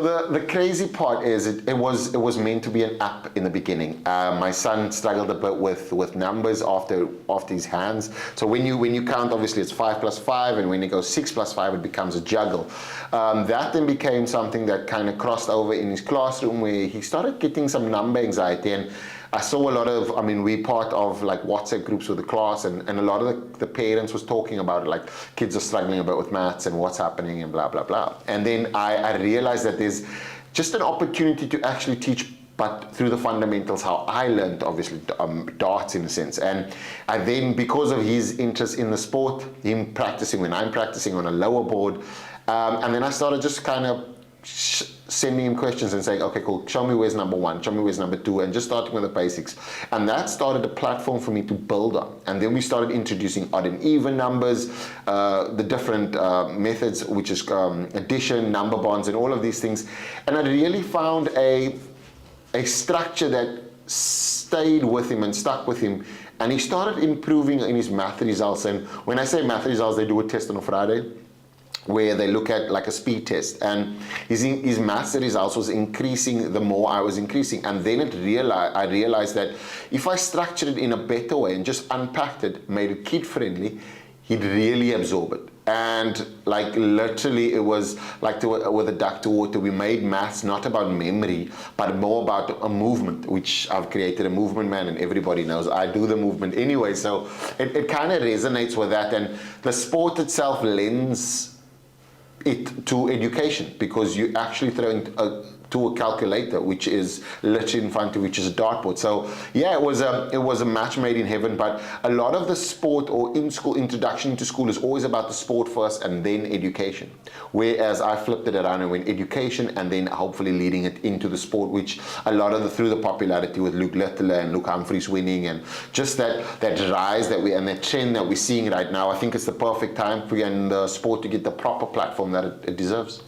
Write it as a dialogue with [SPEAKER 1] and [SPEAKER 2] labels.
[SPEAKER 1] the crazy part is it was meant to be an app in the beginning. My son struggled a bit with numbers after his hands. So when you count, obviously it's 5 plus 5, and when you go 6 plus 5, it becomes a juggle. That then became something that kind of crossed over in his classroom, where he started getting some number anxiety. And I saw a lot of, we're part of like WhatsApp groups with the class, and a lot of the parents was talking about it, like kids are struggling a bit with maths and what's happening and blah, blah, blah. And then I realized that there's just an opportunity to actually teach, but through the fundamentals, how I learned, obviously, darts in a sense. And I then, because of his interest in the sport, him practicing when I'm practicing on a lower board, and then I started just kind of sending him questions and saying, okay, cool, show me where's number 1, show me where's number 2, and just starting with the basics. And that started a platform for me to build on. And then we started introducing odd and even numbers, the different methods, which is addition, number bonds, and all of these things. And I really found a structure that stayed with him and stuck with him. And he started improving in his math results. And when I say math results, they do a test on a Friday, where they look at like a speed test, and his maths results was increasing the more I was increasing. And then I realized that if I structured it in a better way and just unpacked it, made it kid friendly, he'd really absorb it. And like literally, it was like with a duck to water. We made maths not about memory, but more about a movement, which I've created a movement man, and everybody knows I do the movement anyway. So it kind of resonates with that. And the sport itself lends it to education, because you actually throw to a calculator, which is literally in front of you, which is a dartboard. So yeah, it was a match made in heaven. But a lot of the sport or in-school introduction to school is always about the sport first and then education. Whereas I flipped it around and went education and then hopefully leading it into the sport, which a lot of through the popularity with Luke Littler and Luke Humphreys winning, and just that rise and that trend that we're seeing right now, I think it's the perfect time for the sport to get the proper platform that it deserves.